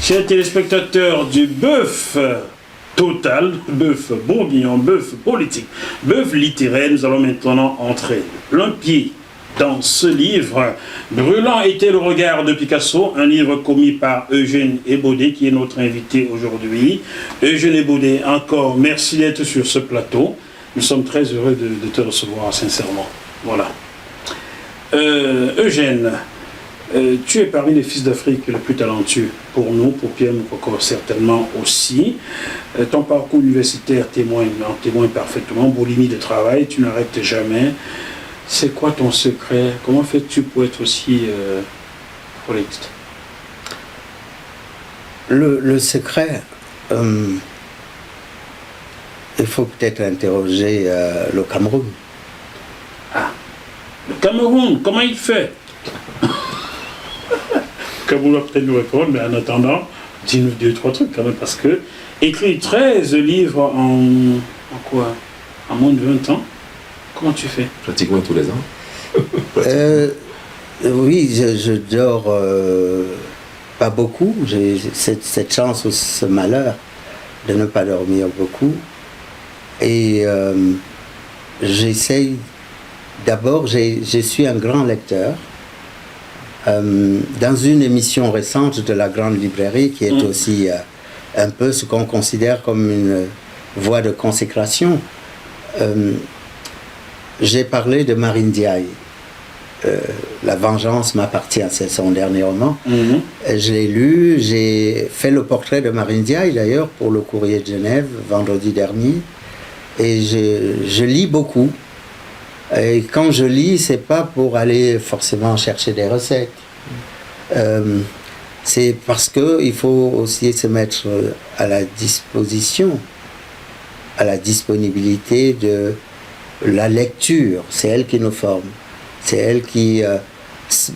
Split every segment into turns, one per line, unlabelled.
Chers téléspectateurs du bœuf total, bœuf bourguignon, bœuf politique, bœuf littéraire, nous allons maintenant entrer plein pied dans ce livre. Brûlant était le regard de Picasso, un livre commis par Eugène Ebodé, qui est notre invité aujourd'hui. Eugène Ebodé, encore merci d'être sur ce plateau. Nous sommes très heureux de te recevoir sincèrement. Voilà. Eugène, tu es parmi les fils d'Afrique les plus talentueux pour nous, pour Pierre Moukoko certainement aussi. Ton parcours universitaire en témoigne parfaitement. Boulimie de travail, tu n'arrêtes jamais. C'est quoi ton secret? Comment fais-tu pour être aussi poète?
Le secret, il faut peut-être interroger le Cameroun.
Ah, le Cameroun, comment il fait? Cameroun va peut-être nous répondre, mais en attendant, dis-nous 2-3 trucs quand même, parce que écrit 13 livres en quoi? En moins de 20 ans? Comment tu fais?
Pratiquement tous les ans.
Oui, je dors pas beaucoup. J'ai cette chance ou ce malheur de ne pas dormir beaucoup. Et j'essaye, d'abord, je suis un grand lecteur. Dans une émission récente de la Grande Librairie, qui est aussi un peu ce qu'on considère comme une voie de consécration, j'ai parlé de Marine Diaye. La vengeance m'appartient, c'est son dernier roman. Je l'ai lu, j'ai fait le portrait de Marine Diaye d'ailleurs pour le Courrier de Genève vendredi dernier. Et je lis beaucoup. Et quand je lis, c'est pas pour aller forcément chercher des recettes. C'est parce qu'il faut aussi se mettre à la disposition, à la disponibilité de la lecture. C'est elle qui nous forme. C'est elle qui,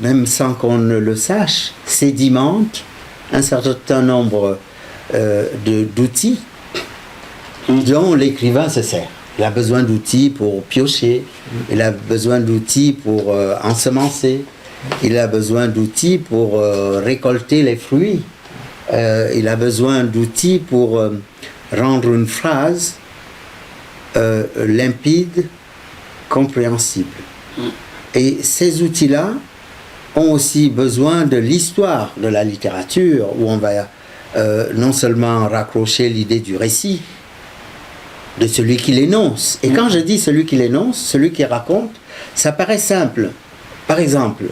même sans qu'on ne le sache, sédimente un certain nombre d'outils dont l'écrivain se sert. Il a besoin d'outils pour piocher, il a besoin d'outils pour ensemencer, il a besoin d'outils pour récolter les fruits, il a besoin d'outils pour rendre une phrase limpide, compréhensible. Et ces outils-là ont aussi besoin de l'histoire de la littérature, où on va non seulement raccrocher l'idée du récit, de celui qui l'énonce. Et quand je dis celui qui l'énonce, celui qui raconte, ça paraît simple. Par exemple,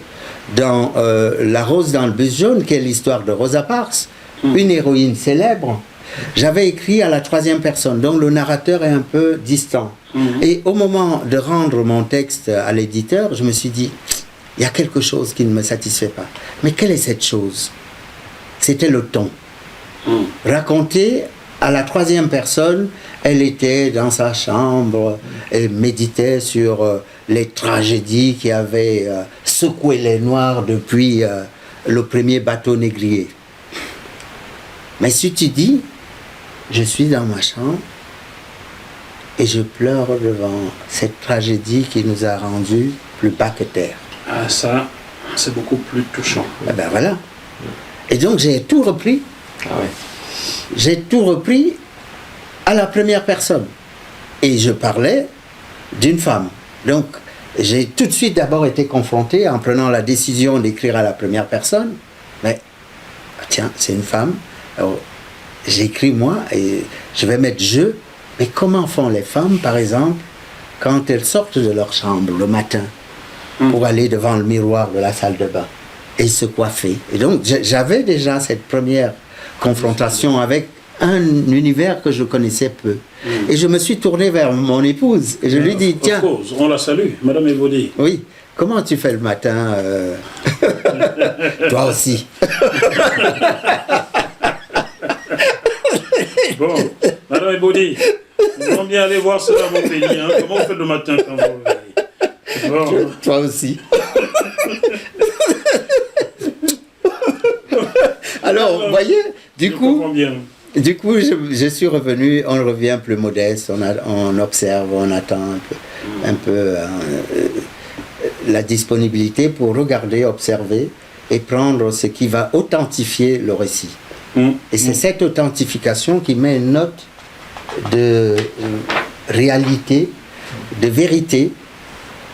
dans La Rose dans le bus jaune, qui est l'histoire de Rosa Parks, une héroïne célèbre, j'avais écrit à la troisième personne, donc le narrateur est un peu distant. Et au moment de rendre mon texte à l'éditeur, je me suis dit, il y a quelque chose qui ne me satisfait pas. Mais quelle est cette chose? C'était le ton. Raconter à la troisième personne, elle était dans sa chambre, elle méditait sur les tragédies qui avaient secoué les Noirs depuis le premier bateau négrier. Mais si tu dis, je suis dans ma chambre et je pleure devant cette tragédie qui nous a rendus plus bas que terre.
Ah, ça, c'est beaucoup plus touchant.
Eh ben voilà. Et donc j'ai tout repris.
Ah ouais.
J'ai tout repris à la première personne. Et je parlais d'une femme. Donc, j'ai tout de suite d'abord été confronté en prenant la décision d'écrire à la première personne. Mais, tiens, c'est une femme. Alors, j'écris moi et je vais mettre je. Mais comment font les femmes, par exemple, quand elles sortent de leur chambre le matin pour aller devant le miroir de la salle de bain et se coiffer? Et donc, j'avais déjà cette première confrontation avec un univers que je connaissais peu. Et je me suis tourné vers mon épouse et je lui dis, tiens...
On la salue, Madame Ebodé.
Oui, comment tu fais le matin Toi aussi.
Bon, Madame Ebodé, nous allons bien aller voir cela à mon pays. Hein. Comment on fait le matin quand vous vous réveillez? Bon.
Toi aussi. Alors, vous voyez, du coup, je suis revenu, on revient plus modeste, on observe, on attend un peu la disponibilité pour regarder, observer et prendre ce qui va authentifier le récit. Et c'est cette authentification qui met une note de réalité, de vérité.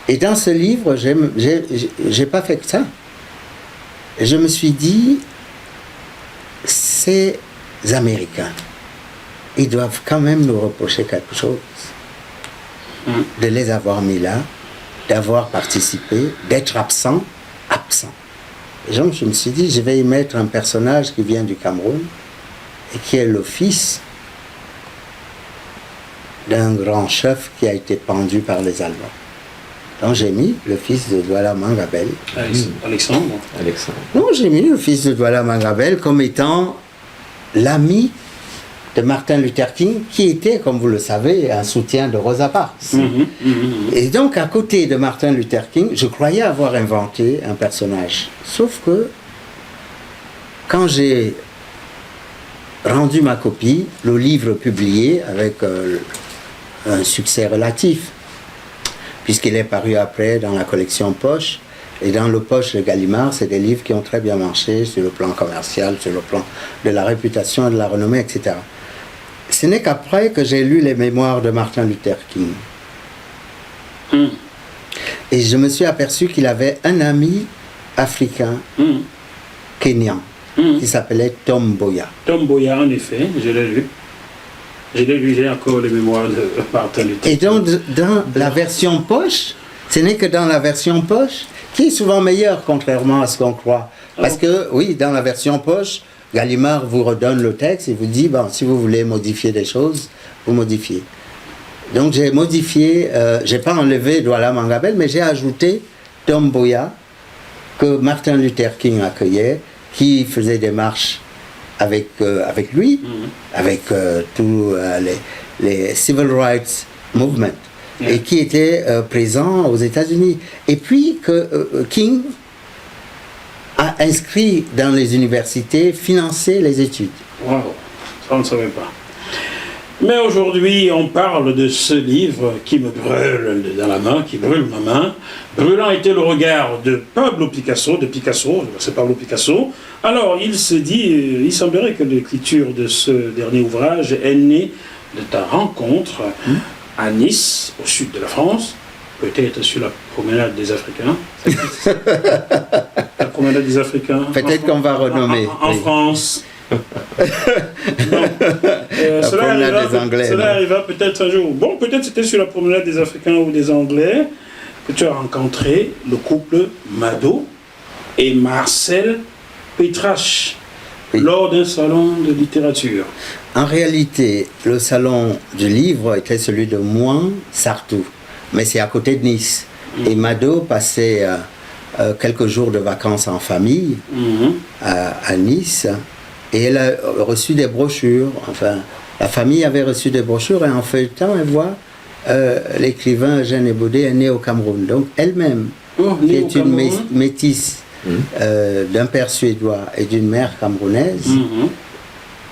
Et dans ce livre, j'ai pas fait que ça. Et je me suis dit, ces Américains, ils doivent quand même nous reprocher quelque chose. De les avoir mis là, d'avoir participé, d'être absent. Et donc je me suis dit, je vais y mettre un personnage qui vient du Cameroun et qui est le fils d'un grand chef qui a été pendu par les Allemands. Donc j'ai mis le fils de Douala Mangabel.
Alexandre.
Non, j'ai mis le fils de Douala Mangabel comme étant l'ami de Martin Luther King, qui était, comme vous le savez, un soutien de Rosa Parks. Et donc, à côté de Martin Luther King, je croyais avoir inventé un personnage. Sauf que, quand j'ai rendu ma copie, le livre publié, avec un succès relatif, puisqu'il est paru après dans la collection Poche, et dans le Poche de Gallimard, c'est des livres qui ont très bien marché sur le plan commercial, sur le plan de la réputation, de la renommée, etc. Ce n'est qu'après que j'ai lu les mémoires de Martin Luther King. Et je me suis aperçu qu'il avait un ami africain, kényan, qui s'appelait Tom Mboya.
Tom Mboya, en effet, je l'ai lu. J'ai encore les mémoires de Martin Luther King.
Et donc, dans la version Poche, ce n'est que dans la version Poche, qui est souvent meilleure, contrairement à ce qu'on croit. Parce que, oui, dans la version Poche, Gallimard vous redonne le texte et vous dit, bon, si vous voulez modifier des choses, vous modifiez. Donc j'ai modifié, j'ai pas enlevé Douala Mangabel, mais j'ai ajouté Tom Mboya, que Martin Luther King accueillait, qui faisait des marches avec lui, avec tous les Civil Rights Movement, et qui était présent aux États-Unis. Et puis que King a inscrit dans les universités, financé les études.
Wow, ça on ne savait pas. Mais aujourd'hui, on parle de ce livre qui me brûle dans la main, qui brûle ma main. Brûlant était le regard de Pablo Picasso, c'est Pablo Picasso. Alors, il se dit, il semblerait que l'écriture de ce dernier ouvrage est née de ta rencontre à Nice, au sud de la France, peut-être sur la promenade des Africains. La promenade des Africains.
Peut-être qu'on va renommer.
En France.
La promenade des Anglais.
Cela arriva peut-être un jour. Bon, peut-être c'était sur la promenade des Africains ou des Anglais que tu as rencontré le couple Mado et Marcel Petrache lors d'un salon de littérature.
En réalité, le salon du livre était celui de Mouan-Sartou, mais c'est à côté de Nice. Et Mado passait quelques jours de vacances en famille à Nice, et elle a reçu des brochures. Enfin, la famille avait reçu des brochures, et en feuilletant, elle voit l'écrivain Eugène Ebodé est né au Cameroun. Donc elle-même, qui est une métisse d'un père suédois et d'une mère camerounaise,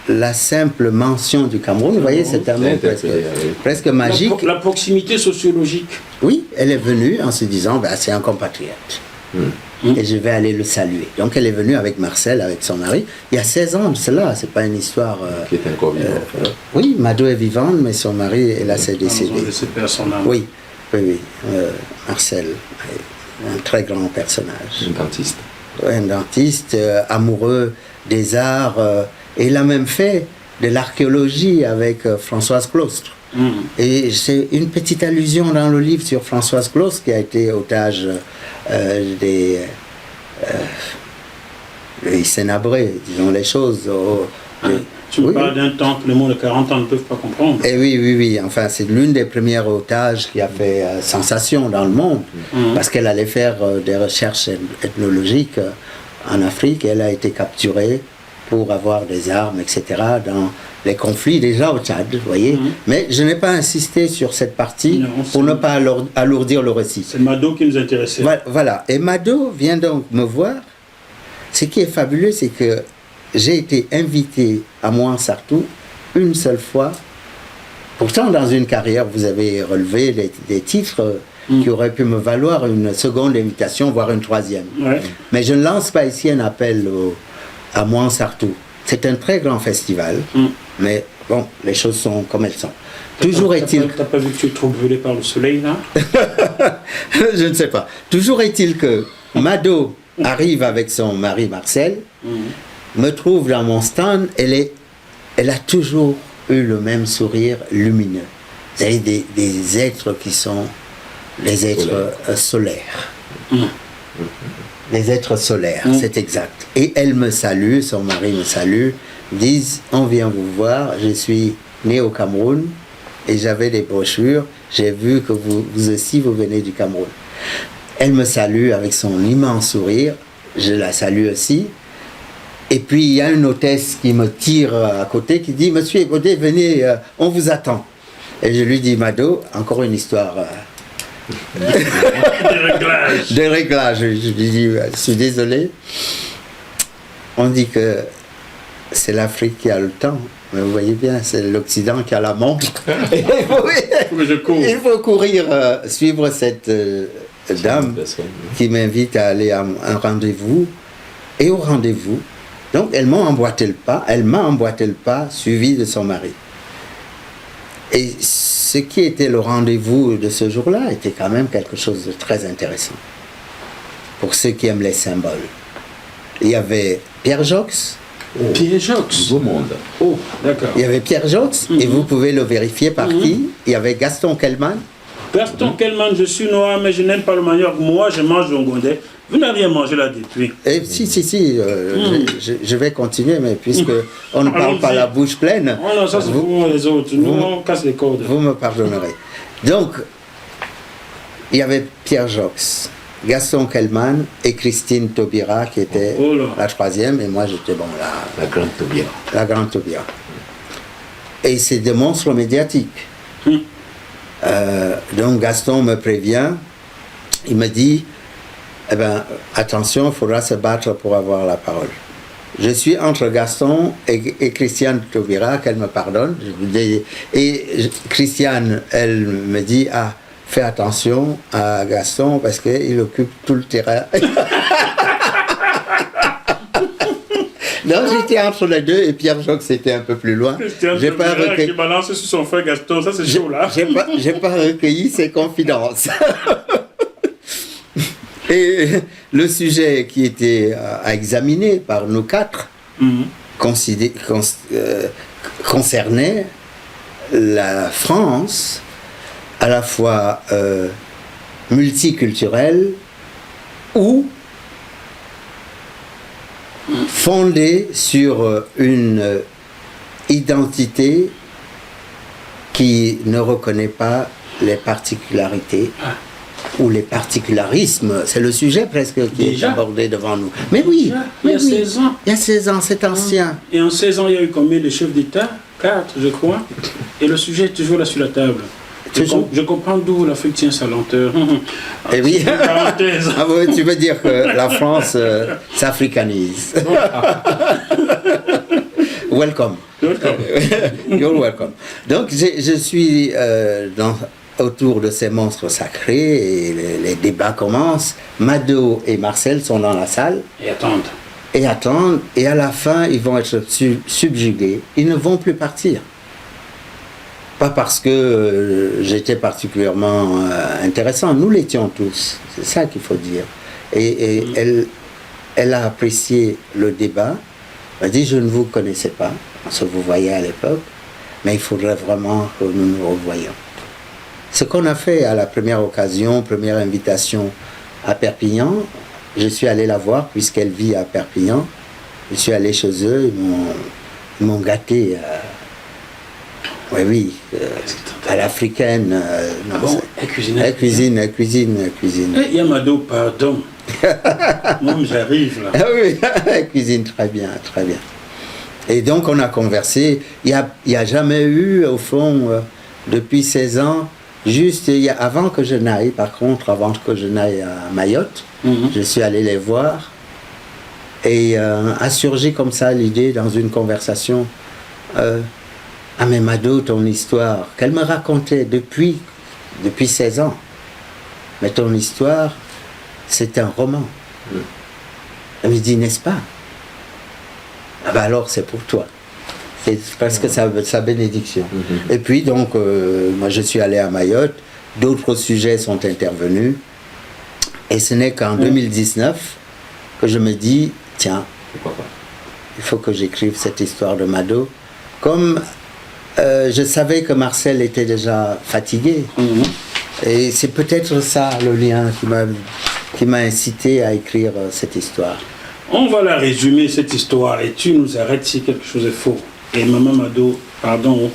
la simple mention du Cameroun, vous voyez, c'est un mot presque magique.
La proximité sociologique.
Oui, elle est venue en se disant, ben, c'est un compatriote. Et je vais aller le saluer. Donc elle est venue avec Marcel, avec son mari. Il y a 16 ans de cela, c'est pas une histoire...
qui est encore vivant.
Oui, Mado est vivante, mais son mari, elle s'est décédé. Oui, Marcel, un très grand personnage.
Un dentiste.
Un dentiste, amoureux des arts, et il a même fait de l'archéologie avec Françoise Claustre. Et c'est une petite allusion dans le livre sur Françoise Claustre, qui a été otage des Sénabrés, disons les choses.
Tu me parles d'un temps que les moins de 40 ans ne peuvent pas comprendre.
Et oui. Enfin, c'est l'une des premières otages qui a fait sensation dans le monde, parce qu'elle allait faire des recherches ethnologiques en Afrique, et elle a été capturée pour avoir des armes, etc., dans les conflits déjà au Tchad, vous voyez. Mais je n'ai pas insisté sur cette partie pour ne pas alourdir le récit.
C'est Mado qui nous intéressait.
Voilà. Et Mado vient donc me voir. Ce qui est fabuleux, c'est que j'ai été invité à Mouan-Sartou une seule fois. Pourtant, dans une carrière, vous avez relevé des titres qui auraient pu me valoir une seconde invitation, voire une troisième. Mais je ne lance pas ici un appel à Mouan-Sartou. C'est un très grand festival, mais bon, les choses sont comme elles sont.
T'as pas vu que tu es trop brûlé par le soleil, là?
Je ne sais pas. Toujours est-il que Mado arrive avec son mari Marcel, me trouve dans mon stand, elle a toujours eu le même sourire lumineux. Vous avez des êtres qui sont les êtres solaires. Les êtres solaires, c'est exact. Et elle me salue, son mari me salue, disent, on vient vous voir, je suis né au Cameroun et j'avais des brochures, j'ai vu que vous aussi, vous venez du Cameroun. Elle me salue avec son immense sourire, je la salue aussi. Et puis il y a une hôtesse qui me tire à côté, qui dit, Monsieur Ebodé, venez, on vous attend. Et je lui dis, Mado, encore une histoire... Des réglages. Je lui dis, je suis désolé. On dit que c'est l'Afrique qui a le temps. Mais vous voyez bien, c'est l'Occident qui a la montre. Il faut courir, suivre cette dame qui m'invite à aller à un rendez-vous. Et au rendez-vous, donc elle m'a emboîté le pas, suivi de son mari. Et ce qui était le rendez-vous de ce jour-là était quand même quelque chose de très intéressant. Pour ceux qui aiment les symboles. Il y avait Pierre Jox.
Pierre Jox.
Beau monde.
Oh, d'accord.
Il y avait Pierre Jox, et vous pouvez le vérifier par qui. Il y avait Gaston Kellman.
Gaston Kellman, je suis noir, mais je n'aime pas le manioc. Moi, je mange du ngondé. Vous n'avez rien mangé là depuis.
Et si, je vais continuer, mais puisque on ne parle pas la bouche pleine.
Oh non, ça c'est pour les autres. Nous, on casse les cordes.
Vous me pardonnerez. Donc, il y avait Pierre Jox, Gaston Kellman et Christine Taubira qui était la troisième, et moi j'étais
la grande Taubira.
La grande Taubira. Et c'est des monstres médiatiques. Donc Gaston me prévient, il me dit, eh ben, attention, il faudra se battre pour avoir la parole. Je suis entre Gaston et Christiane Taubira, qu'elle me pardonne. Et Christiane, elle me dit, ah, fais attention à Gaston parce qu'il occupe tout le terrain. Non, j'étais entre les deux et Pierre Jox était un peu plus loin.
J'ai pas recueilli. Qui balance sur son frère Gaston, ça c'est chaud là.
J'ai pas recueilli ses confidences. Et le sujet qui était à examiner par nous quatre concernait la France à la fois multiculturelle ou fondée sur une identité qui ne reconnaît pas les particularités ou les particularismes. C'est le sujet presque qui est abordé devant nous. Mais oui,
il y a 16 ans.
Il y a 16 ans, c'est ancien.
Et en 16 ans, il y a eu combien de chefs d'État? 4, je crois. Et le sujet est toujours là sur la table. Je comprends d'où l'Afrique tient sa lenteur.
Eh oui. Ah oui, tu veux dire que la France s'africanise. Welcome. You're welcome. Donc je suis autour de ces monstres sacrés et les débats commencent. Mado et Marcel sont dans la salle. Et attendent. Et à la fin, ils vont être subjugués. Ils ne vont plus partir. Pas parce que j'étais particulièrement intéressant, nous l'étions tous, c'est ça qu'il faut dire. Et elle a apprécié le débat, elle a dit je ne vous connaissais pas, on se vous voyait à l'époque, mais il faudrait vraiment que nous nous revoyions. Ce qu'on a fait à la première occasion, première invitation à Perpignan, je suis allé la voir puisqu'elle vit à Perpignan, je suis allé chez eux, ils m'ont gâté. Oui, à l'africaine.
Elle cuisine.
Elle cuisine.
Eh, Yamado, pardon. Moi, j'arrive là.
Ah oui, elle cuisine très bien, très bien. Et donc, on a conversé. Il n'y a jamais eu, au fond, depuis 16 ans, juste avant que je n'aille, par contre, avant que je n'aille à Mayotte, je suis allé les voir. Et a surgi comme ça l'idée dans une conversation. Ah mais Mado, ton histoire, qu'elle me racontait depuis 16 ans. Mais ton histoire, c'est un roman. Elle me dit, n'est-ce pas? ah ben alors c'est pour toi. C'est presque sa bénédiction. Et puis donc, moi je suis allé à Mayotte, d'autres sujets sont intervenus, et ce n'est qu'en 2019 que je me dis, tiens,
Pourquoi pas?
il faut que j'écrive cette histoire de Mado. Comme je savais que Marcel était déjà fatigué, et c'est peut-être ça le lien qui m'a incité à écrire cette histoire.
On va la résumer, cette histoire, et tu nous arrêtes si quelque chose est faux. Et Maman Mado, pardon,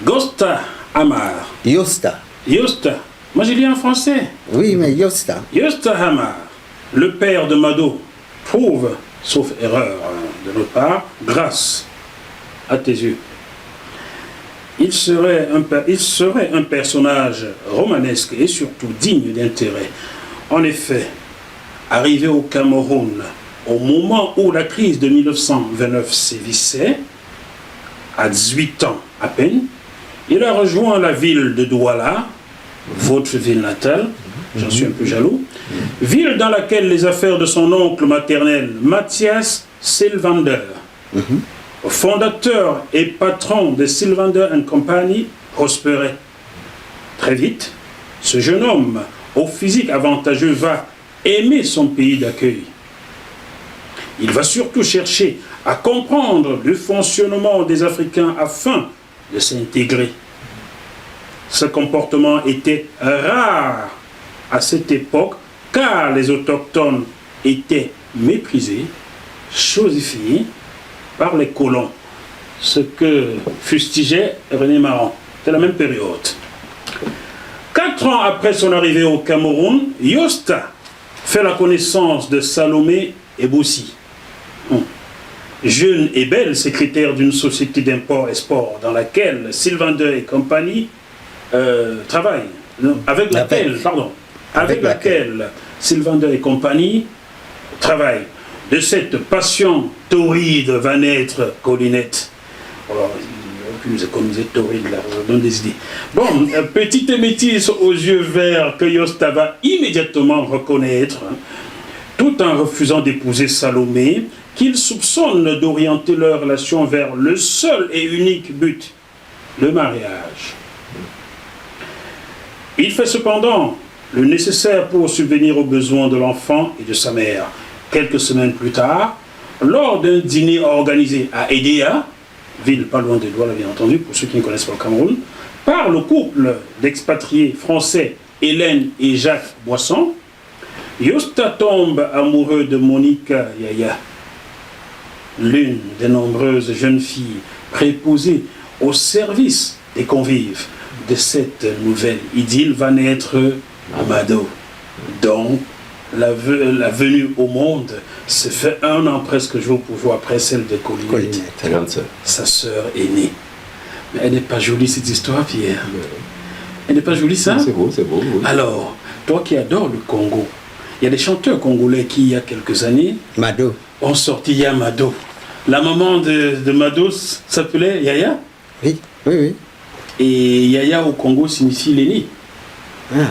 Gosta Amar.
Yosta.
Yosta. Moi j'ai lu en français.
Oui, mais Yosta.
Yosta Amar, le père de Mado, prouve, sauf erreur de notre part, grâce à tes yeux. Il serait un personnage romanesque et surtout digne d'intérêt. En effet, arrivé au Cameroun, au moment où la crise de 1929 sévissait, à 18 ans à peine, il a rejoint la ville de Douala, votre ville natale, j'en suis un peu jaloux, ville dans laquelle les affaires de son oncle maternel, Mathias Sylvander, fondateur et patron de Sylvander & Company, prospéraient. Très vite, ce jeune homme, au physique avantageux, va aimer son pays d'accueil. Il va surtout chercher à comprendre le fonctionnement des Africains afin de s'intégrer. Ce comportement était rare à cette époque car les autochtones étaient méprisés, chosifiés par les colons, ce que fustigeait René Maran. C'est la même période. 4 ans après son arrivée au Cameroun, Yosta fait la connaissance de Salomé Eboussi, jeune et belle secrétaire d'une société d'import-export dans laquelle Sylvander et compagnie travaillent, avec laquelle Sylvander et compagnie travaillent. De cette passion torride va naître Colinette. Alors, il aurait pu nous économiser torride, là, on donne des idées. Bon, petite métisse aux yeux verts que Yosta va immédiatement reconnaître, tout en refusant d'épouser Salomé, qu'il soupçonne d'orienter leur relation vers le seul et unique but, le mariage. Il fait cependant le nécessaire pour subvenir aux besoins de l'enfant et de sa mère. Quelques semaines plus tard, lors d'un dîner organisé à Edea, ville pas loin de Douala bien entendu, pour ceux qui ne connaissent pas le Cameroun, par le couple d'expatriés français Hélène et Jacques Boisson, Yosta tombe amoureux de Monica Yaya, l'une des nombreuses jeunes filles préposées au service des convives. De cette nouvelle idylle va naître Mado, dont la venue au monde se fait 1 an presque jour pour jour après celle de Colinette.
Ta grande sœur.
Sa sœur aînée. Mais elle n'est pas jolie cette histoire, Pierre. Elle n'est pas jolie ça?
C'est beau, oui.
Alors, toi qui adores le Congo, il y a des chanteurs congolais qui, il y a quelques années,
Mado.
ont sorti Yamado. La maman de Mado s'appelait Yaya.
Oui.
Et Yaya au Congo signifie l'aîné.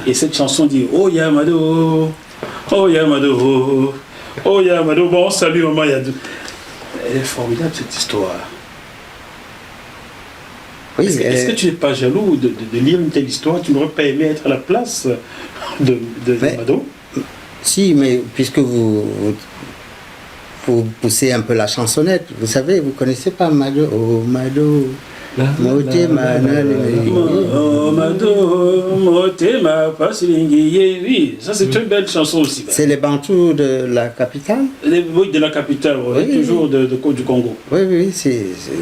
Et cette chanson dit Oh Yamado, oh Yamado, oh Yamado. Bon, salut maman Yadou. Elle est formidable cette histoire.
Oui,
est-ce que tu n'es pas jaloux de lire une telle histoire? Tu n'aurais pas aimé être à la place de Mado?
Si, mais puisque vous poussez un peu la chansonnette, vous savez, vous connaissez pas Mado? Oh Mado.
Oui, ça c'est une très belle chanson aussi.
C'est les Bantous de la capitale?
Oui, de la capitale, oui. Toujours du Congo.
Oui,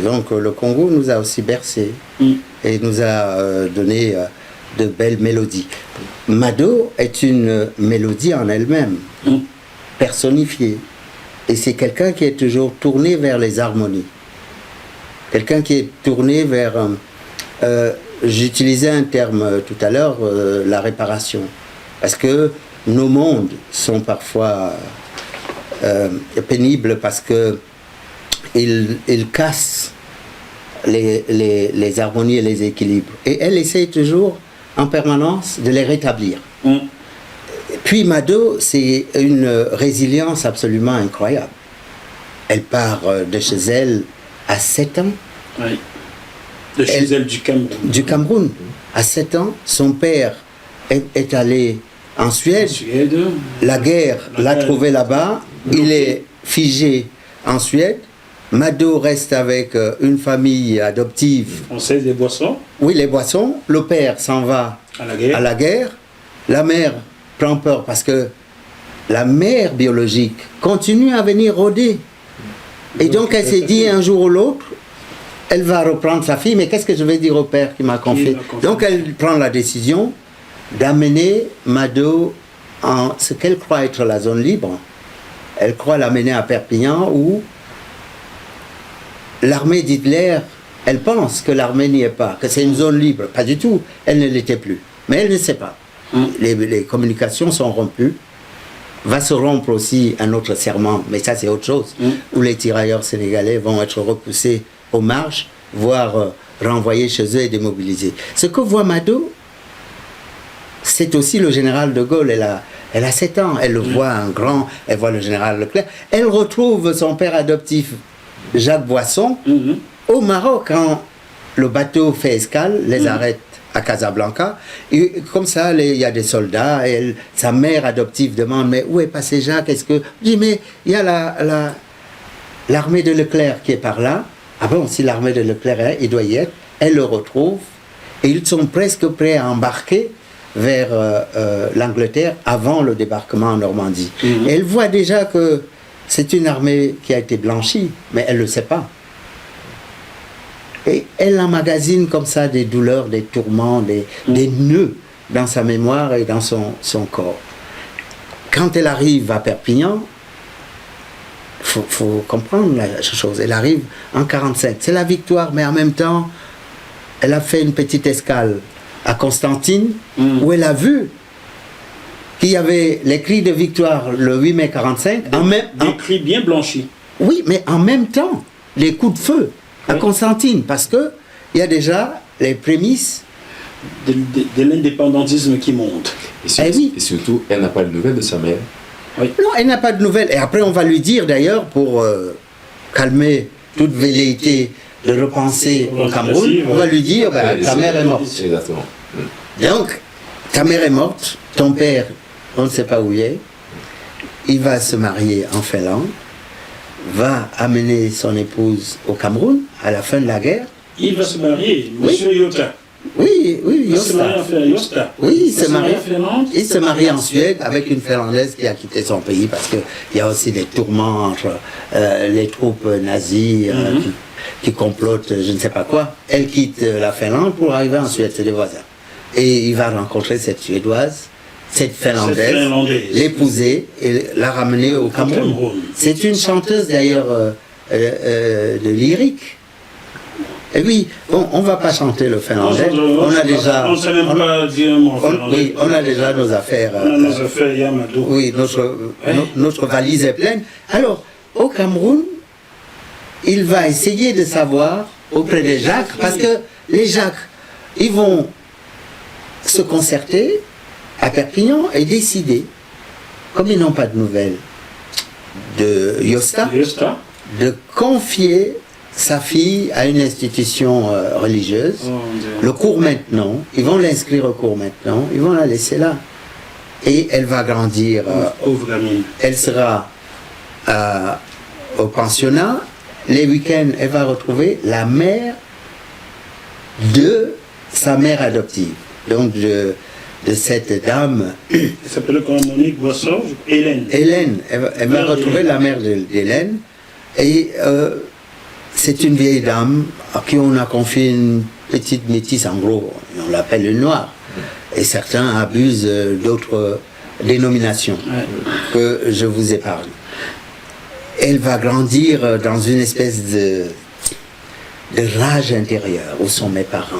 donc le Congo nous a aussi bercé et nous a donné de belles mélodies. Mado est une mélodie en elle-même, personnifiée. Et c'est quelqu'un qui est toujours tourné vers les harmonies. Quelqu'un qui est tourné vers... j'utilisais un terme tout à l'heure, la réparation. Parce que nos mondes sont parfois pénibles parce qu'ils cassent les harmonies et les équilibres. Et elle essaye toujours en permanence de les rétablir. Puis Mado, c'est une résilience absolument incroyable. Elle part de chez elle à 7 ans.
Oui. De chez elle du Cameroun.
Du Cameroun. À 7 ans, son père est allé en Suède. La guerre l'a trouvé là-bas. Il est figé en Suède. Mado reste avec une famille adoptive.
Française des Boissons.
Oui, les Boissons. Le père s'en va à la guerre. La mère prend peur parce que la mère biologique continue à venir rôder. Et donc elle s'est dit un jour ou l'autre, elle va reprendre sa fille, mais qu'est-ce que je vais dire au père qui m'a confié? Donc elle prend la décision d'amener Mado en ce qu'elle croit être la zone libre. Elle croit l'amener à Perpignan où l'armée d'Hitler, elle pense que l'armée n'y est pas, que c'est une zone libre. Pas du tout, elle ne l'était plus. Mais elle ne sait pas. Les communications sont rompues. Va se rompre aussi un autre serment, mais ça c'est autre chose, où les tirailleurs sénégalais vont être repoussés aux marges, voire renvoyés chez eux et démobilisés. Ce que voit Mado, c'est aussi le général de Gaulle. Elle a 7 ans, elle le voit un grand, elle voit le général Leclerc. Elle retrouve son père adoptif, Jacques Boisson, au Maroc, quand le bateau fait escale, les arrête à Casablanca. Et comme ça, il y a des soldats, et sa mère adoptive demande, mais où est passé Jacques? Est-ce que... Je dis, mais il y a l'armée de Leclerc qui est par là. Ah bon, si l'armée de Leclerc est là, il doit y être. Elle le retrouve, et ils sont presque prêts à embarquer vers l'Angleterre avant le débarquement en Normandie. Et elle voit déjà que c'est une armée qui a été blanchie, mais elle ne le sait pas. Et elle emmagasine comme ça des douleurs, des tourments, des nœuds dans sa mémoire et dans son corps. Quand elle arrive à Perpignan, il faut comprendre la chose, elle arrive en 1945. C'est la victoire, mais en même temps, elle a fait une petite escale à Constantine, où elle a vu qu'il y avait les cris de victoire le 8 mai 1945.
Des cris bien blanchis.
Oui, mais en même temps, les coups de feu à Constantine, parce qu'il y a déjà les prémices
de l'indépendantisme qui monte.
Et surtout, elle n'a pas de nouvelles de sa mère.
Oui. Non, elle n'a pas de nouvelles. Et après, on va lui dire d'ailleurs, pour calmer toute velléité de repenser au Cameroun, on va lui dire, ta mère est morte.
Exactement.
Donc, ta mère est morte, ton père, on ne sait pas où il est, il va se marier en Finlande, va amener son épouse au Cameroun à la fin de la guerre.
Il va se marier, monsieur Yota.
Oui,
Yosta.
Oui, il se marie en Suède avec une Finlandaise qui a quitté son pays parce qu'il y a aussi des tourments entre les troupes nazies qui complotent je ne sais pas quoi. Elle quitte la Finlande pour arriver en Suède, c'est des voisins. Et il va rencontrer cette Suédoise, cette Finlandaise, l'épouser et la ramener au Cameroun. C'est une chanteuse d'ailleurs de lyrique. Et oui, bon, on ne va pas chanter le finlandais. On a déjà.
On ne sait même pas dire mon finlandais.
Oui, on a déjà nos affaires.
Nos affaires, Yamado.
Oui, notre valise est pleine. Alors, au Cameroun, il va essayer de savoir auprès des Jacques, parce que les Jacques, ils vont se concerter à Perpignan et décider, comme ils n'ont pas de nouvelles de Yosta, de confier sa fille à une institution religieuse. Le cours maintenant, ils vont l'inscrire au cours maintenant, ils vont la laisser là. Et elle va grandir. Elle sera au pensionnat. Les week-ends, elle va retrouver la mère de sa mère adoptive. Donc de cette dame.
Elle s'appelle comment, Monique Boisson? Hélène.
Hélène. Elle va retrouver la mère d'Hélène. Et c'est une vieille dame à qui on a confié une petite métisse, en gros, on l'appelle une noire. Et certains abusent d'autres dénominations que je vous épargne. Elle va grandir dans une espèce de rage intérieure. Où sont mes parents?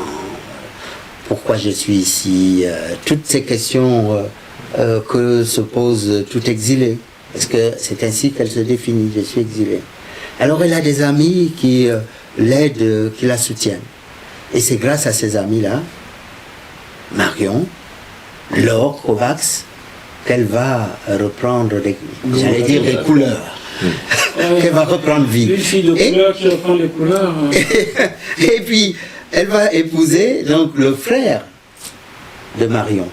Pourquoi je suis ici? Toutes ces questions que se pose tout exilé. Parce que c'est ainsi qu'elle se définit, je suis exilé. Alors elle a des amis qui l'aident, qui la soutiennent. Et c'est grâce à ces amis-là, Marion, Laure Kovacs, qu'elle va reprendre des couleurs. Qu'elle va reprendre vie.
Une fille de couleur qui reprend les couleurs.
Et puis, elle va épouser donc le frère de Marion.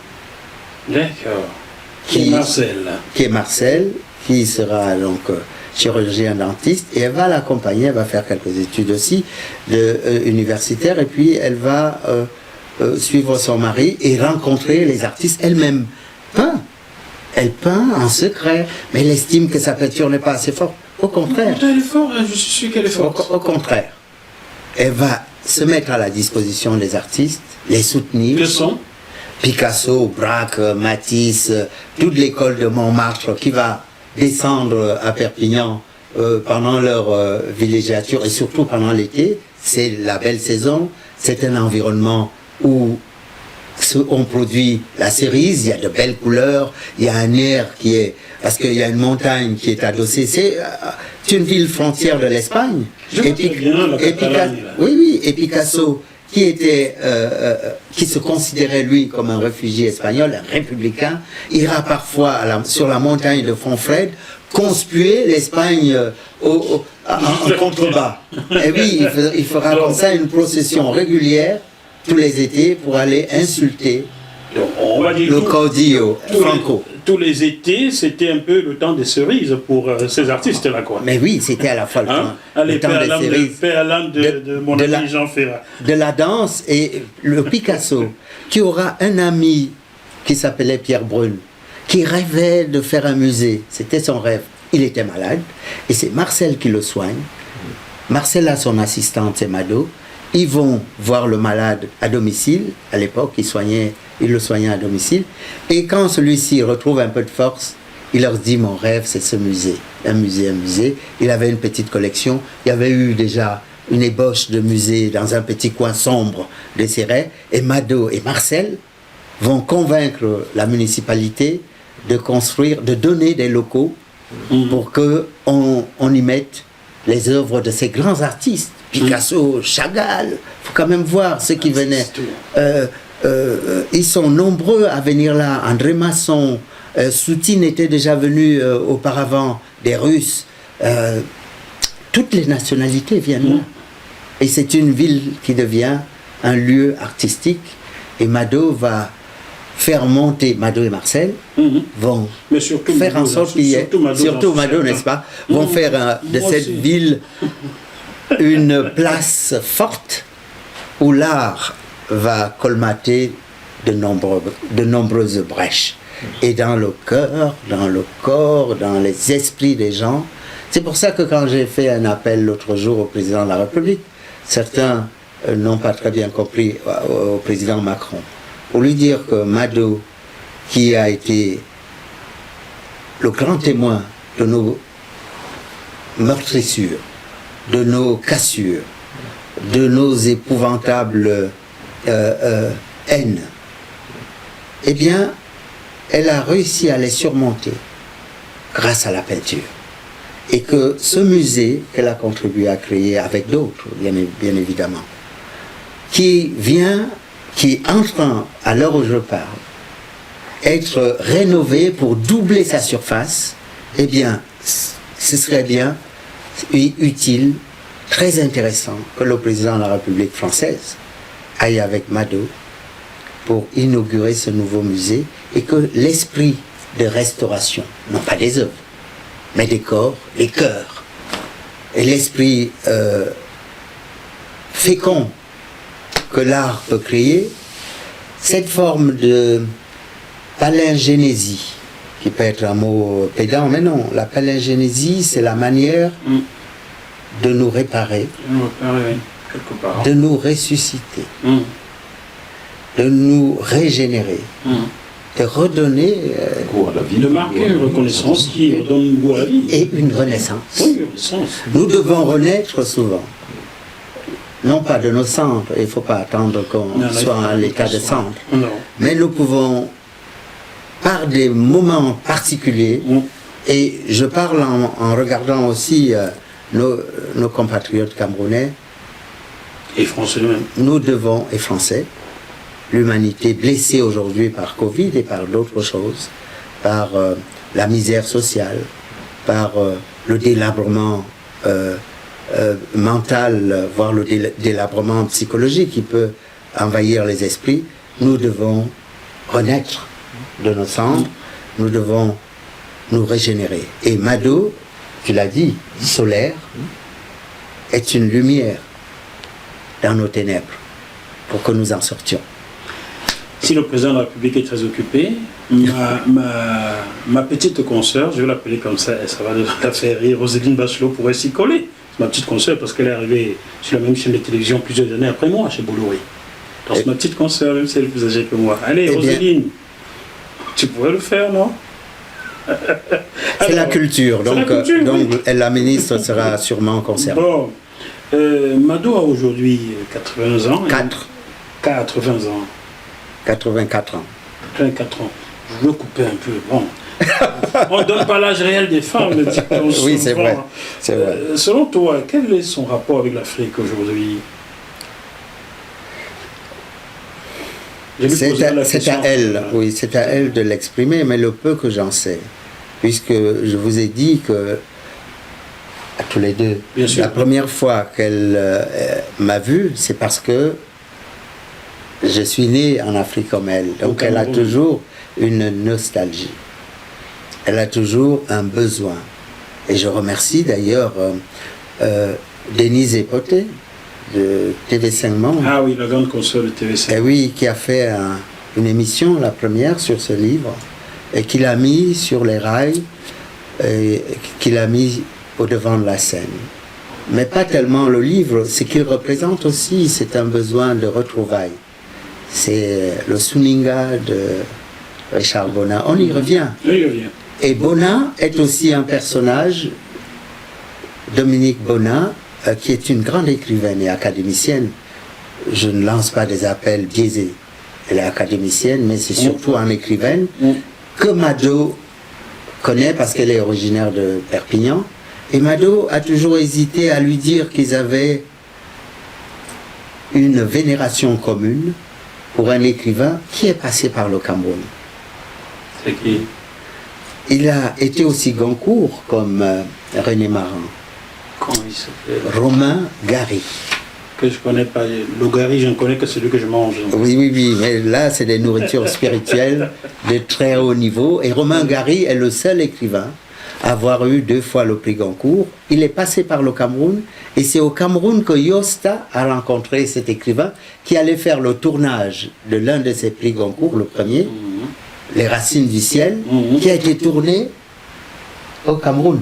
D'accord. Qui est Marcel.
Qui sera donc chirurgien dentiste, et elle va l'accompagner, elle va faire quelques études aussi universitaires, et puis elle va suivre son mari et rencontrer les artistes. Elle-même peint. Elle peint en secret, mais elle estime que sa peinture n'est pas assez forte. Au contraire.
Elle est forte, je suis sûr qu'elle est forte.
Au contraire. Elle va se mettre à la disposition des artistes, les soutenir.
Que sont
Picasso, Braque, Matisse, toute l'école de Montmartre qui va descendre à Perpignan pendant leur villégiature, et surtout pendant l'été. C'est la belle saison, c'est un environnement où on produit la cerise, il y a de belles couleurs, il y a un air qui est... Parce qu'il y a une montagne qui est adossée, c'est une ville frontière de l'Espagne. Et Picasso, qui se considérait lui comme un réfugié espagnol, un républicain, ira parfois sur la montagne de Fontfrède conspuer l'Espagne en contrebas. Et oui, il fera comme ça une procession régulière tous les étés pour aller insulter le caudillo Franco.
Tous les étés, c'était un peu le temps des cerises pour ces artistes-là, quoi.
Mais oui, c'était à la fois
le temps des cerises. Père l'âme de mon ami Jean Ferrat.
De la danse, et le Picasso, qui aura un ami qui s'appelait Pierre Brune, qui rêvait de faire un musée. C'était son rêve. Il était malade, et c'est Marcel qui le soigne. Marcel a son assistante, c'est Mado. Ils vont voir le malade à domicile. À l'époque, ils le soignaient à domicile. Et quand celui-ci retrouve un peu de force, il leur dit: mon rêve, c'est ce musée. Un musée. Il avait une petite collection. Il y avait eu déjà une ébauche de musée dans un petit coin sombre de Céret. Et Mado et Marcel vont convaincre la municipalité de donner des locaux pour qu'on y mette les œuvres de ces grands artistes. Picasso, Chagall, il faut quand même voir ceux qui venaient. Ils sont nombreux à venir là. André Masson, Soutine était déjà venu auparavant, des Russes. Toutes les nationalités viennent là. Et c'est une ville qui devient un lieu artistique. Et Mado va faire monter, Mado et Marcel vont faire en sorte qu'il y ait, surtout Mado, n'est-ce pas, vont faire de cette ville une place forte où l'art va colmater de nombreuses brèches. Et dans le cœur, dans le corps, dans les esprits des gens. C'est pour ça que quand j'ai fait un appel l'autre jour au président de la République, certains n'ont pas très bien compris au président Macron, pour lui dire que Mado, qui a été le grand témoin de nos meurtrissures, de nos cassures, de nos épouvantables haines, eh bien, elle a réussi à les surmonter grâce à la peinture. Et que ce musée qu'elle a contribué à créer avec d'autres, bien évidemment, qui est en train, à l'heure où je parle, être rénové pour doubler sa surface, eh bien, ce serait bien utile, très intéressant que le président de la République française aille avec Mado pour inaugurer ce nouveau musée, et que l'esprit de restauration, non pas des œuvres, mais des corps, des cœurs, et l'esprit fécond que l'art peut créer, cette forme de palingénésie, qui peut être un mot pédant, mais non, la palingénésie, c'est la manière de nous réparer, de nous ressusciter, de nous régénérer, de redonner
de marquer une reconnaissance qui donne goût à la vie.
Et une renaissance.
Oui, une renaissance.
Nous devons renaître souvent. Non pas de nos cendres, il ne faut pas attendre qu'on soit à l'état de cendre. Mais nous pouvons, par des moments particuliers, et je parle en regardant aussi nos compatriotes camerounais,
et français même.
Nous devons, et français, l'humanité blessée aujourd'hui par Covid et par d'autres choses, par la misère sociale, par le délabrement mental, voire le délabrement psychologique qui peut envahir les esprits, nous devons renaître de nos cendres, nous devons nous régénérer. Et Mado, tu l'as dit, solaire, est une lumière dans nos ténèbres pour que nous en sortions.
Si le président de la République est très occupé, ma petite consoeur, je vais l'appeler comme ça, et ça va la faire rire, Roselyne Bachelot pourrait s'y coller. C'est ma petite consoeur parce qu'elle est arrivée sur la même chaîne de télévision plusieurs années après moi, chez Bolloré. Donc c'est ma petite consoeur, même si elle est plus âgée que moi. Allez, Roselyne, tu pourrais le faire, non?
C'est la culture, donc
oui.
La ministre sera sûrement concernée.
Bon, Mado a aujourd'hui 80 ans. 80 ans.
84 ans.
84 ans. Je veux couper un peu. Bon. On ne donne pas l'âge réel des femmes.
Oui, c'est vrai.
Selon toi, quel est son rapport avec l'Afrique aujourd'hui?
C'est à elle, oui, c'est à elle de l'exprimer, mais le peu que j'en sais, puisque je vous ai dit que, à tous les deux, la première fois qu'elle m'a vu, c'est parce que je suis né en Afrique comme elle. Donc elle a toujours une nostalgie. Elle a toujours un besoin. Et je remercie d'ailleurs Denise Epoté de TV5 Monde.
Ah oui, la grande consoeur de TV5.
Et oui, qui a fait une émission, la première, sur ce livre, et qui l'a mis sur les rails, et qui l'a mis au devant de la scène. Mais pas tellement le livre, ce qu'il représente aussi, c'est un besoin de retrouvailles. C'est le Suninga de Richard Bona. On y revient. Et Bona est aussi un personnage, Dominique Bona, qui est une grande écrivaine et académicienne. Je ne lance pas des appels biaisés. Elle est académicienne, mais c'est surtout une écrivaine que Mado connaît parce qu'elle est originaire de Perpignan. Et Mado a toujours hésité à lui dire qu'ils avaient une vénération commune pour un écrivain qui est passé par le Cameroun.
C'est qui?
Il a été aussi Goncourt comme René Maran.
Comment il s'appelle?
Romain Gary.
Que je connais pas. Le Gary, je ne connais que celui que je mange.
Oui, mais là, c'est des nourritures spirituelles de très haut niveau. Et Romain Gary est le seul écrivain à avoir eu 2 fois le prix Goncourt. Il est passé par le Cameroun, et c'est au Cameroun que Yosta a rencontré cet écrivain qui allait faire le tournage de l'un de ses prix Goncourt, le premier, Les Racines du Ciel, qui a été tourné au Cameroun.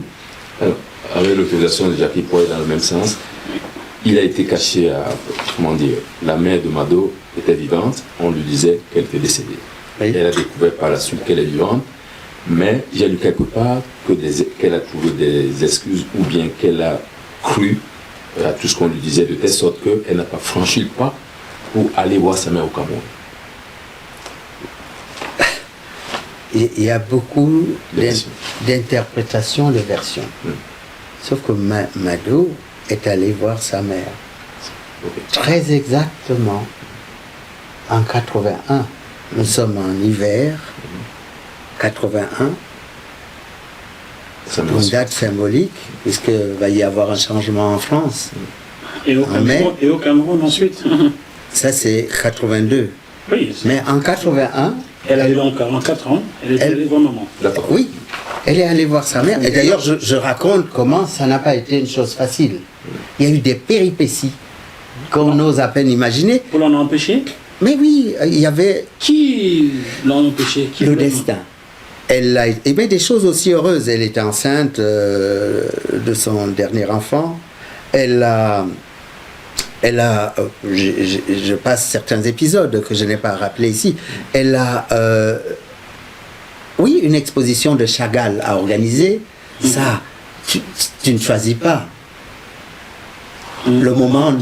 Alors, avec l'autorisation de Jackie Poy dans le même sens, il a été caché à, comment dire, la mère de Mado était vivante, on lui disait qu'elle était décédée. Oui. Elle a découvert par la suite qu'elle est vivante, mais j'ai lu quelque part qu'elle a trouvé des excuses ou bien qu'elle a cru à tout ce qu'on lui disait de telle sorte qu'elle n'a pas franchi le pas pour aller voir sa mère au Cameroun.
Il y a beaucoup d'interprétations, de versions. Sauf que Mado est allé voir sa mère. Très exactement en 81. Nous sommes en hiver 81. Une date symbolique, puisqu'il va y avoir un changement en France.
Et au Cameroun ensuite.
Ça, c'est 82.
Oui,
mais en 81...
Elle a eu donc 44 ans, elle est allée voir maman.
Oui, elle est allée voir sa mère. Et d'ailleurs, je raconte comment ça n'a pas été une chose facile. Il y a eu des péripéties qu'on n'ose à peine imaginer.
Pour l'en empêcher?
Mais oui, il y avait...
Qui l'en empêchait?
Le destin. Elle a et bien des choses aussi heureuses. Elle était enceinte de son dernier enfant. Je passe certains épisodes que je n'ai pas rappelés ici. Elle a, oui, une exposition de Chagall à organiser. Ça, tu ne choisis pas le moment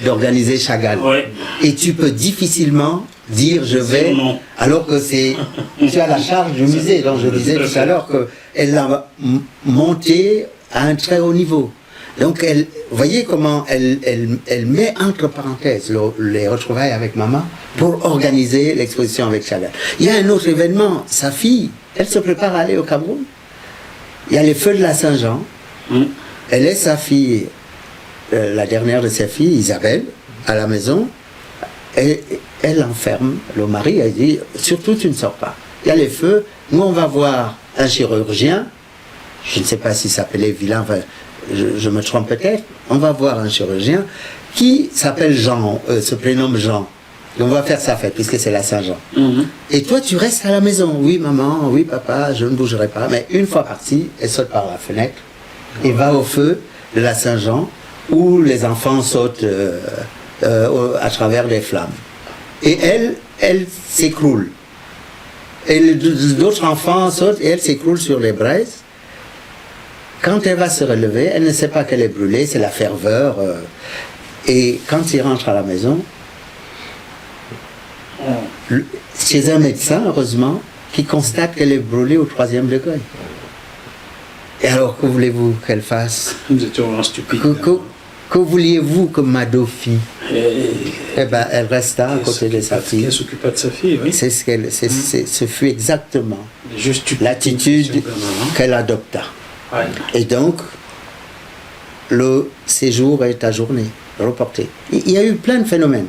d'organiser Chagall.
Ouais.
Et tu peux difficilement dire je vais, alors que tu as la charge du musée. Donc je disais tout à l'heure qu'elle l'a monté à un très haut niveau. Donc, voyez comment elle met entre parenthèses les retrouvailles avec maman pour organiser l'exposition avec Chagall. Il y a un autre événement, sa fille, elle se prépare à aller au Cameroun. Il y a les feux de la Saint-Jean. Elle est sa fille, la dernière de ses filles, Isabelle, à la maison. Et elle enferme le mari, elle dit, surtout tu ne sors pas. Il y a les feux, nous on va voir un chirurgien, je ne sais pas s'il s'appelait Villain, enfin, je me trompe peut-être, on va voir un chirurgien qui s'appelle Jean, se prénomme Jean. Et on va faire sa fête, puisque c'est la Saint-Jean. Et toi, tu restes à la maison. Oui, maman, oui, papa, je ne bougerai pas. Mais une fois partie, elle saute par la fenêtre et va au feu de la Saint-Jean, où les enfants sautent à travers les flammes. Et elle s'écroule. Et d'autres enfants sautent et elle s'écroule sur les braises. Quand elle va se relever, elle ne sait pas qu'elle est brûlée, c'est la ferveur. Et quand il rentre à la maison, chez un médecin, heureusement, qui constate qu'elle est brûlée au 3e degré. Et alors, que voulez-vous qu'elle fasse?
Nous étions vraiment stupides.
Que vouliez-vous que Mado fit? Eh bien, elle resta à côté de sa fille.
Elle s'occupa de sa fille, oui.
Ce fut exactement l'attitude qu'elle adopta.
Ouais.
Et donc, le séjour est ajourné, reporté. Il y a eu plein de phénomènes.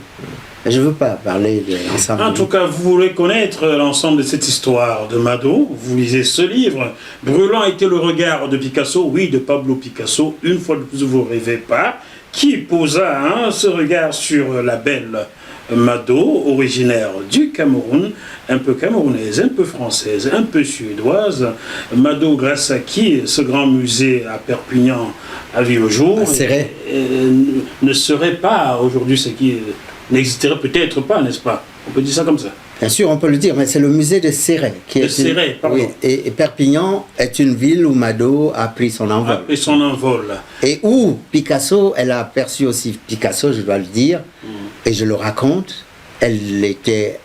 Je ne veux pas parler de l'ensemble.
En tout cas, vous voulez connaître l'ensemble de cette histoire de Mado. Vous lisez ce livre. Brûlant était le regard de Picasso, oui, de Pablo Picasso. Une fois de plus, vous ne rêvez pas. Qui posa ce regard sur la belle Mado, originaire du Cameroun, un peu camerounaise, un peu française, un peu suédoise. Mado, grâce à qui ce grand musée à Perpignan a vu le jour, ne serait pas aujourd'hui ce qui n'existerait peut-être pas, n'est-ce pas? On peut dire ça comme ça.
Bien sûr, on peut le dire, mais c'est le musée de Céret.
Pardon.
Oui, et Perpignan est une ville où Mado a pris son envol. Et où Picasso, elle a aperçu aussi Picasso, je dois le dire, et je le raconte, elle était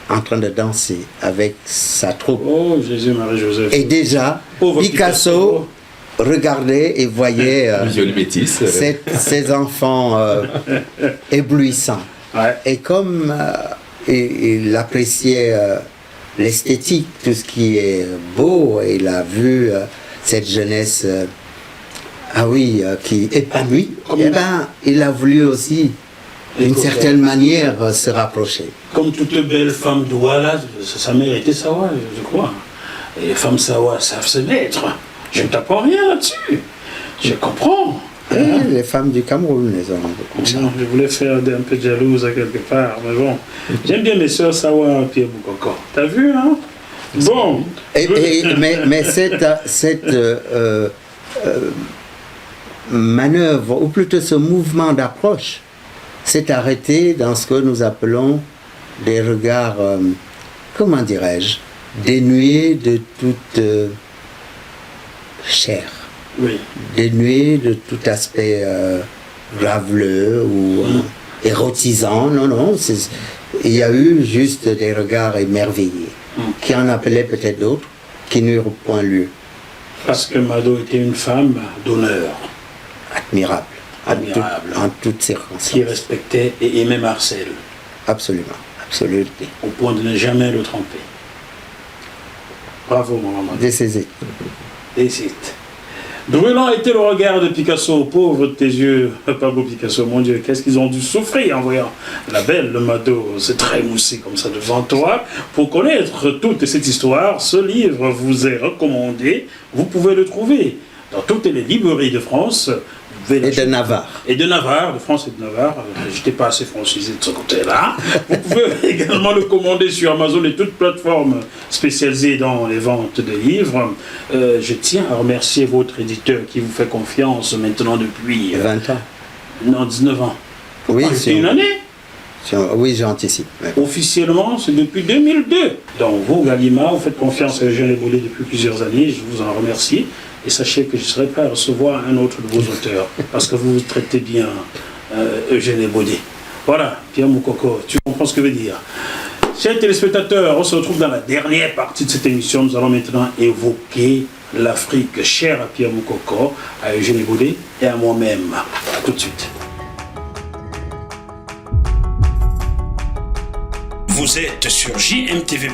en train de danser avec sa troupe.
Oh, Jésus-Marie-Joseph.
Et déjà, Picasso regardait et voyait ces enfants éblouissants.
Ouais.
Et comme il appréciait l'esthétique, tout ce qui est beau, et il a vu cette jeunesse qui épanouit, eh ben, il a voulu aussi, d'une certaine manière, se rapprocher.
Comme toutes les belles femmes d'Ouala, sa mère était Sawa, je crois. Et les femmes Sawa savent se mettre. Je ne t'apprends rien là-dessus. Je comprends.
Et les femmes du Cameroun les ont beaucoup.
Je voulais faire un peu de jalouse à quelque part, mais bon. J'aime bien mes soeurs Sawa, Pierre Boukoko. T'as vu, hein? Bon.
Mais cette manœuvre, ou plutôt ce mouvement d'approche, s'est arrêté dans ce que nous appelons des regards, comment dirais-je, dénués de toute chair.
Oui.
Dénué de tout aspect graveleux ou érotisant. Non, il y a eu juste des regards émerveillés, qui en appelaient peut-être d'autres, qui n'eurent point lieu.
Parce que Mado était une femme d'honneur.
Admirable. En toutes circonstances.
Qui respectait et aimait Marcel.
Absolument.
Au point de ne jamais le tromper. Bravo, mon maman.
Décédé.
Brûlant était le regard de Picasso, pauvre de tes yeux, Pablo Picasso, mon Dieu, qu'est-ce qu'ils ont dû souffrir en voyant la belle Mado se trémousser comme ça devant toi. Pour connaître toute cette histoire, ce livre vous est recommandé, vous pouvez le trouver dans toutes les librairies de France.
Et de Navarre.
De France et de Navarre. Je n'étais pas assez francisé de ce côté-là. Vous pouvez également le commander sur Amazon et toutes plateformes spécialisées dans les ventes de livres. Je tiens à remercier votre éditeur qui vous fait confiance maintenant depuis...
20 ans.
Non, 19 ans.
Oui,
c'est une année.
Oui, j'anticipe.
Officiellement, c'est depuis 2002. Donc vous, Gallimard, vous faites confiance à Eugène Eboulet depuis plusieurs années. Je vous en remercie. Et sachez que je ne serai pas à recevoir un autre de vos auteurs, parce que vous traitez bien Eugène Eboulet. Voilà, Pierre Moukoko, tu comprends ce que je veux dire. Chers téléspectateurs, on se retrouve dans la dernière partie de cette émission. Nous allons maintenant évoquer l'Afrique chère à Pierre Moukoko, à Eugénie Boudet et à moi-même. A tout de suite. Vous êtes sur JMTV+.